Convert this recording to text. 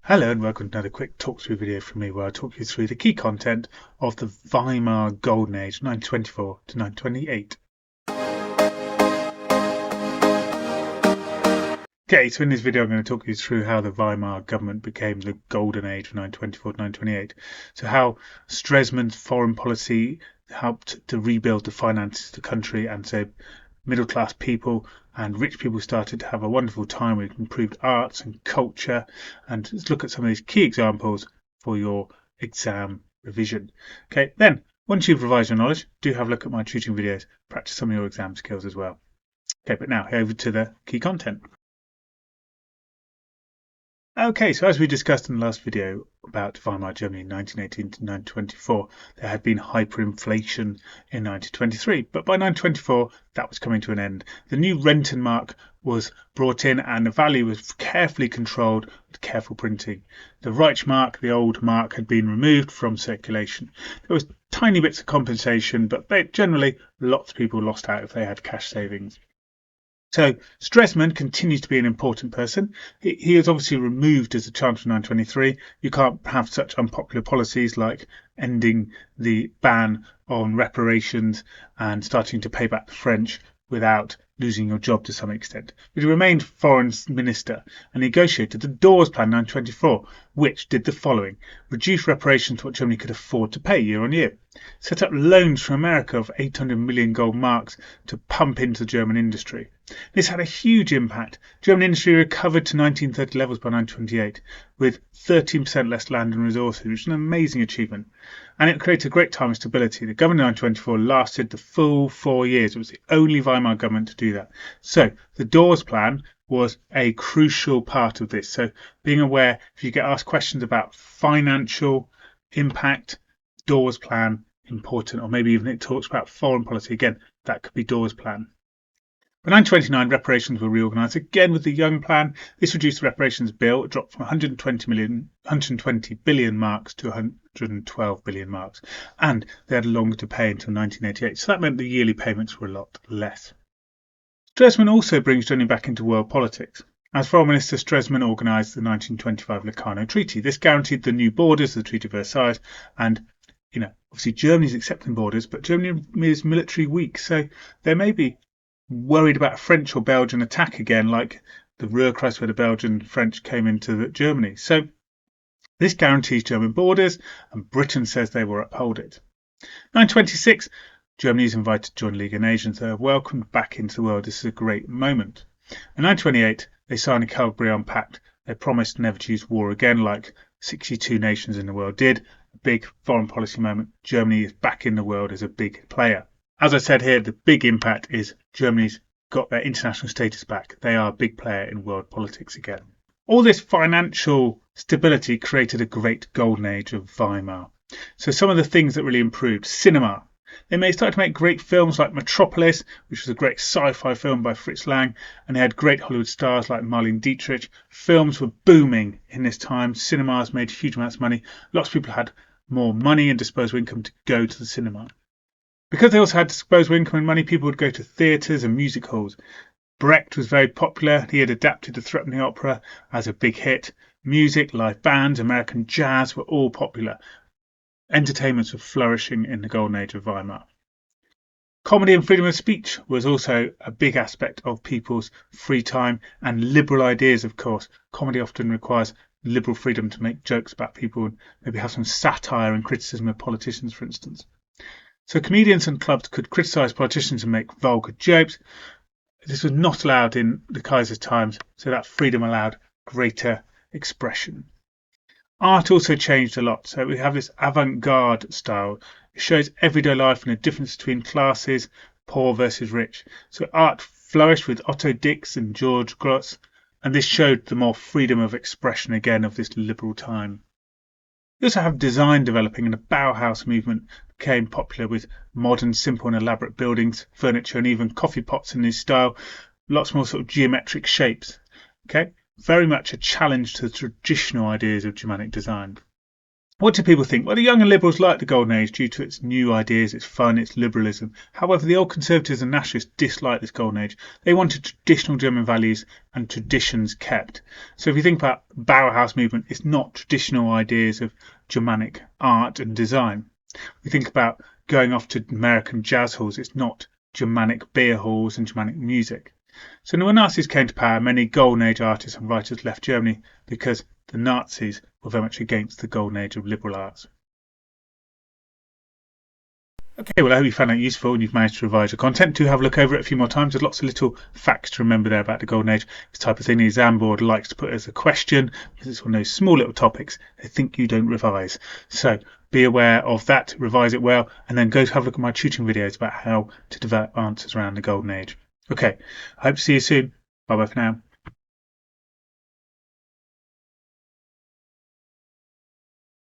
Hello and welcome to another quick talk-through video from me where I talk you through the key content of the Weimar Golden Age, 1924 to 1928. Okay, so in this video I'm going to talk you through how the Weimar government became the Golden Age of 1924 to 1928. So how Stresemann's foreign policy helped to rebuild the finances of the country, and so middle-class people and rich people started to have a wonderful time with improved arts and culture. And let's look at some of these key examples for your exam revision. Okay, then once you've revised your knowledge, do have a look at my tutoring videos, practice some of your exam skills as well. Okay, but now over to the key content. Okay, so as we discussed in the last video about Weimar Germany 1918 to 1924, there had been hyperinflation in 1923, but by 1924 that was coming to an end. The new Rentenmark was brought in and the value was carefully controlled with careful printing. The Reichsmark, the old mark, had been removed from circulation. There was tiny bits of compensation, but generally lots of people lost out if they had cash savings. So Stresemann continues to be an important person. He is obviously removed as the Chancellor in 1923. You can't have such unpopular policies like ending the ban on reparations and starting to pay back the French without losing your job to some extent. But he remained foreign minister and negotiated the Dawes Plan 1924, which did the following: reduce reparations to what Germany could afford to pay year on year, set up loans from America of 800 million gold marks to pump into German industry. This had a huge impact. German industry recovered to 1930 levels by 1928 with 13% less land and resources, which is an amazing achievement. And it created a great time of stability. The government in 1924 lasted the full 4 years. It was the only Weimar government to do that. So the Dawes Plan was a crucial part of this. So being aware, if you get asked questions about financial impact, Dawes Plan important, or maybe even it talks about foreign policy, again, that could be Dawes Plan. By 1929, reparations were reorganised again with the Young Plan. This reduced the reparations bill. It dropped from 120 billion marks to 112 billion marks, and they had longer to pay until 1988. So that meant the yearly payments were a lot less. Stresemann also brings Germany back into world politics. As Foreign Minister, Stresemann organised the 1925 Locarno Treaty. This guaranteed the new borders of the Treaty of Versailles, and obviously Germany's accepting borders, but Germany is military weak, so there may be worried about a French or Belgian attack again, like the Ruhr-Kreis where the Belgian French came into Germany. So this guarantees German borders, and Britain says they will uphold it. 1926, Germany is invited to join the League of Nations. They are welcomed back into the world. This is a great moment. In 1928, they signed the Calais-Briand Pact. They promised never to use war again, like 62 nations in the world did. A big foreign policy moment. Germany is back in the world as a big player. As I said here, the big impact is Germany's got their international status back. They are a big player in world politics again. All this financial stability created a great golden age of Weimar. So some of the things that really improved: cinema. They may start to make great films like Metropolis, which was a great sci-fi film by Fritz Lang, and they had great Hollywood stars like Marlene Dietrich. Films were booming in this time. Cinemas made huge amounts of money. Lots of people had more money and disposable income to go to the cinema. Because they also had disposable income and money, people would go to theatres and music halls. Brecht was very popular. He had adapted the Threepenny Opera as a big hit. Music, live bands, American jazz were all popular. Entertainments were flourishing in the Golden Age of Weimar. Comedy and freedom of speech was also a big aspect of people's free time, and liberal ideas, of course. Comedy often requires liberal freedom to make jokes about people and maybe have some satire and criticism of politicians, for instance. So comedians and clubs could criticise politicians and make vulgar jokes. This was not allowed in the Kaiser's times, so that freedom allowed greater expression. Art also changed a lot. So we have this avant-garde style. It shows everyday life and the difference between classes, poor versus rich. So art flourished with Otto Dix and George Grosz, and this showed the more freedom of expression again of this liberal time. We also have design developing, and the Bauhaus movement became popular with modern, simple and elaborate buildings, furniture and even coffee pots in this style. Lots more sort of geometric shapes. Okay, very much a challenge to the traditional ideas of Germanic design. What do people think? Well, the young and liberals liked the Golden Age due to its new ideas, its fun, its liberalism. However, the old conservatives and nationalists disliked this Golden Age. They wanted traditional German values and traditions kept. So if you think about the Bauhaus movement, it's not traditional ideas of Germanic art and design. We think about going off to American jazz halls, it's not Germanic beer halls and Germanic music. So when the Nazis came to power, many Golden Age artists and writers left Germany because the Nazis were very much against the Golden Age of liberal arts. Okay, well, I hope you found that useful and you've managed to revise your content. Do have a look over it a few more times. There's lots of little facts to remember there about the Golden Age. This type of thing the exam board likes to put as a question because it's one of those small little topics they think you don't revise. So be aware of that, revise it well, and then go to have a look at my tutoring videos about how to develop answers around the Golden Age. Okay, I hope to see you soon. Bye bye for now.